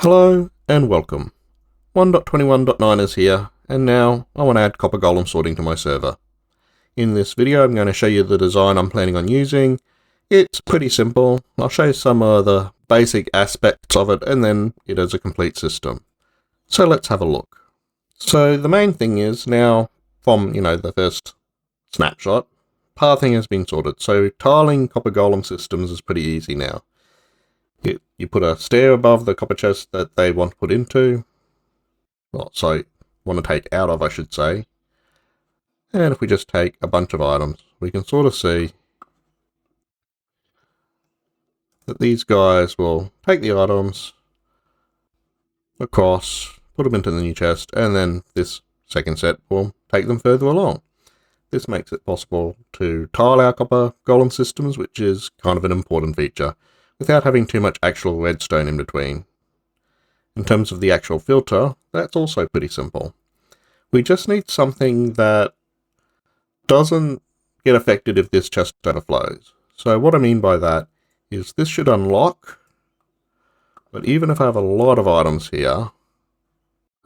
Hello and welcome. 1.21.9 is here, and now I want to add copper golem sorting to my server. In this video I'm going to show you the design I'm planning on using. It's pretty simple. I'll show you some of the basic aspects of it and then it is a complete system. So let's have a look. So the main thing is now from the first snapshot, pathing has been sorted. So tiling copper golem systems is pretty easy now. You put a stair above the copper chest that they want to put into. Want to take out of, I should say. And if we just take a bunch of items, we can sort of see that these guys will take the items across, put them into the new chest, and then this second set will take them further along. This makes it possible to tile our copper golem systems, which is kind of an important feature, without having too much actual redstone in between. In terms of the actual filter, that's also pretty simple. We just need something that doesn't get affected if this chest overflows. So what I mean by that is this should unlock, but even if I have a lot of items here,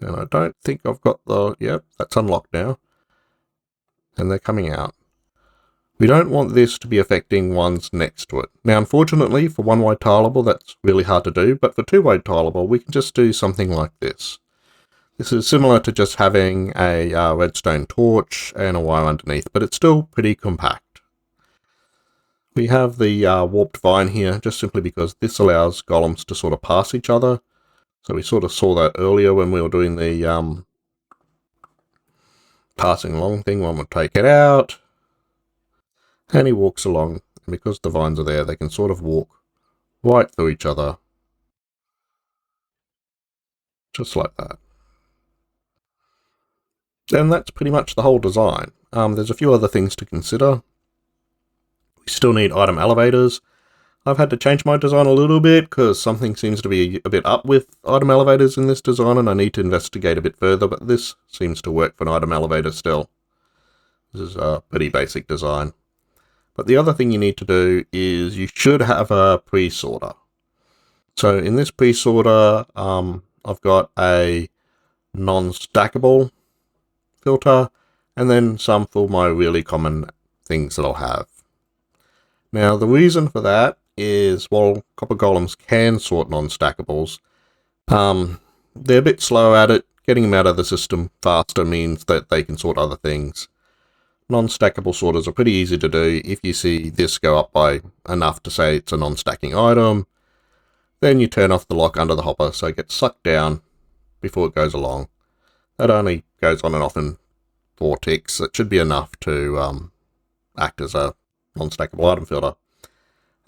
and I don't think I've got yep, that's unlocked now, and they're coming out. We don't want this to be affecting ones next to it. Now, unfortunately, for one-way tileable, that's really hard to do, but for two-way tileable, we can just do something like this. This is similar to just having a redstone torch and a wire underneath, but it's still pretty compact. We have the warped vine here, just simply because this allows golems to sort of pass each other. So we sort of saw that earlier when we were doing the passing along thing. One would take it out. And he walks along, and because the vines are there, they can sort of walk right through each other. Just like that. And that's pretty much the whole design. There's a few other things to consider. We still need item elevators. I've had to change my design a little bit because something seems to be a bit up with item elevators in this design, and I need to investigate a bit further, but this seems to work for an item elevator still. This is a pretty basic design. But the other thing you need to do is you should have a pre-sorter. So in this pre-sorter, I've got a non-stackable filter, and then some for my really common things that I'll have. Now the reason for that is while copper golems can sort non-stackables, they're a bit slow at it. Getting them out of the system faster means that they can sort other things. Non-stackable sorters are pretty easy to do. If you see this go up by enough to say it's a non-stacking item, then you turn off the lock under the hopper so it gets sucked down before it goes along. That only goes on and off in 4 ticks. That should be enough to act as a non-stackable item filter.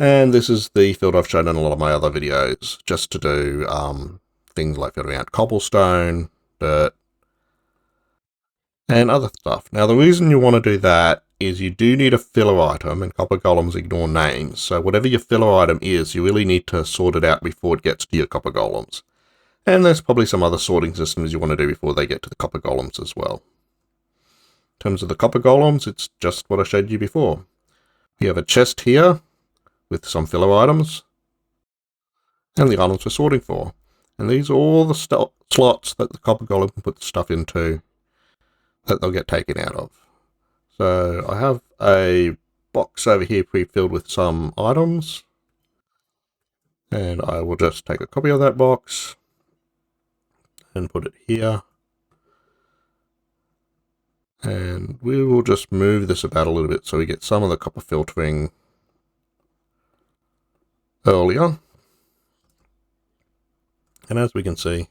And this is the filter I've shown in a lot of my other videos, just to do things like filtering out cobblestone, dirt, and other stuff. Now the reason you want to do that is you do need a filler item, and copper golems ignore names, so whatever your filler item is, you really need to sort it out before it gets to your copper golems. And there's probably some other sorting systems you want to do before they get to the copper golems as well. In terms of the copper golems, it's just what I showed you before. You have a chest here with some filler items, and the items we're sorting for. And these are all the slots that the copper golem can put the stuff into that they'll get taken out of. So I have a box over here pre-filled with some items, and I will just take a copy of that box and put it here. And we will just move this about a little bit so we get some of the copper filtering earlier. And as we can see,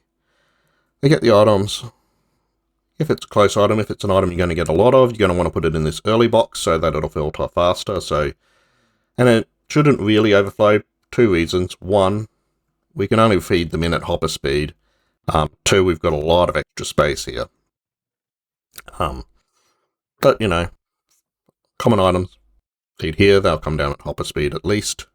they get the items. If it's a close item, if it's an item you're going to get a lot of, you're going to want to put it in this early box so that it'll filter faster. And it shouldn't really overflow. 2 reasons. 1, we can only feed them in at hopper speed. 2, we've got a lot of extra space here. But common items, feed here, they'll come down at hopper speed at least.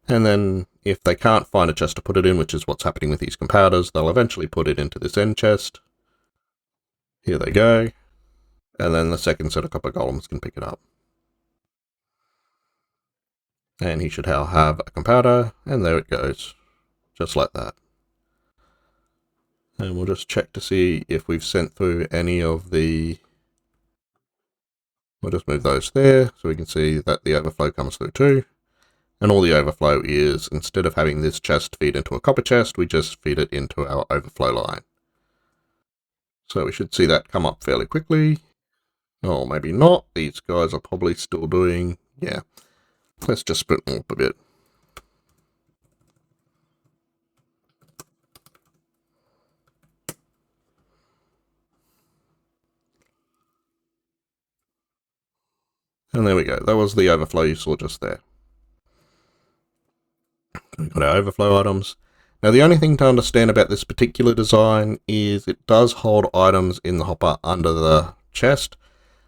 And then if they can't find a chest to put it in, which is what's happening with these comparators, they'll eventually put it into this end chest. Here they go. And then the second set of copper golems can pick it up. And he should have a comparator, and there it goes. Just like that. And we'll just check to see if we've sent through any of the... We'll just move those there so we can see that the overflow comes through too. And all the overflow is, instead of having this chest feed into a copper chest, we just feed it into our overflow line. So we should see that come up fairly quickly. Oh, maybe not. These guys are probably still doing... Yeah. Let's just split them up a bit. And there we go. That was the overflow you saw just there. We've got our overflow items. Now the only thing to understand about this particular design is it does hold items in the hopper under the chest.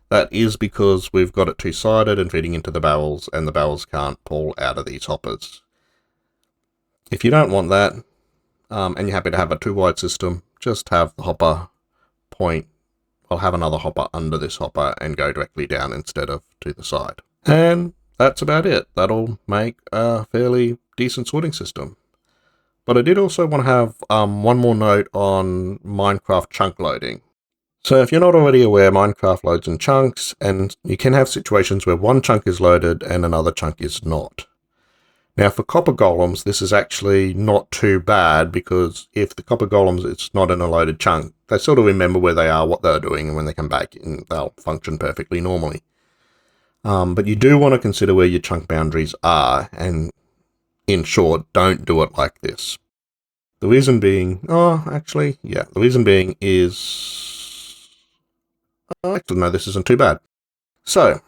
That is because we've got it two-sided and feeding into the barrels, and the barrels can't pull out of these hoppers. If you don't want that, and you're happy to have a two-wide system, just have the hopper point, I'll have another hopper under this hopper and go directly down instead of to the side. And that's about it. That'll make a fairly decent sorting system. But I did also want to have one more note on Minecraft chunk loading. So if you're not already aware, Minecraft loads in chunks, and you can have situations where one chunk is loaded and another chunk is not. Now for copper golems, this is actually not too bad, because if the copper golems it's not in a loaded chunk, they sort of remember where they are, what they're doing, and when they come back in, they'll function perfectly normally. But you do want to consider where your chunk boundaries are, and in short, don't do it like this. The reason being, the reason being is... Actually, no, this isn't too bad. So,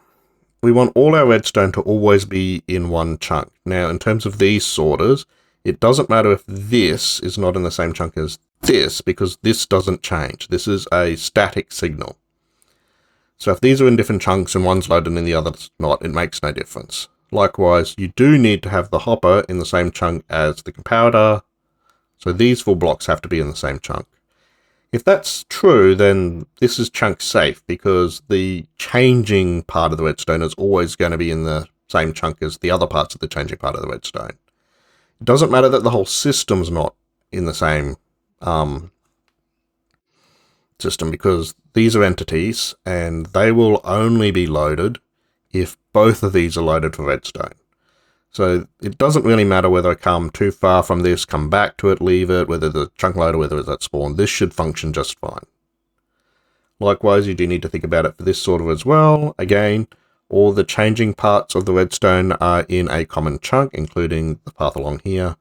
we want all our redstone to always be in one chunk. Now, in terms of these sorters, it doesn't matter if this is not in the same chunk as this, because this doesn't change. This is a static signal. So if these are in different chunks and one's loaded and the other's not, it makes no difference. Likewise, you do need to have the hopper in the same chunk as the comparator. So these 4 blocks have to be in the same chunk. If that's true, then this is chunk safe, because the changing part of the redstone is always going to be in the same chunk as the other parts of the changing part of the redstone. It doesn't matter that the whole system's not in the same system, because these are entities, and they will only be loaded if both of these are loaded for redstone. So it doesn't really matter whether I come too far from this, come back to it, leave it, whether the chunk loader, whether it's at spawn, this should function just fine. Likewise, you do need to think about it for this sort of as well. Again, all the changing parts of the redstone are in a common chunk, including the path along here.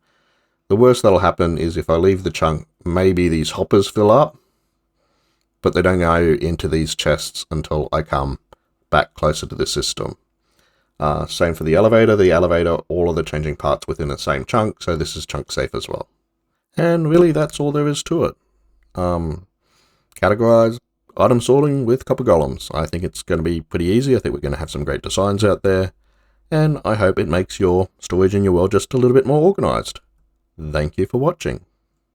The worst that'll happen is if I leave the chunk, maybe these hoppers fill up, but they don't go into these chests until I come back closer to the system. Same for the elevator, all of the changing parts within the same chunk, so this is chunk safe as well. And really that's all there is to it. Categorized item sorting with copper golems. I think it's going to be pretty easy. I think we're going to have some great designs out there, and I hope it makes your storage in your world just a little bit more organized. Thank you for watching.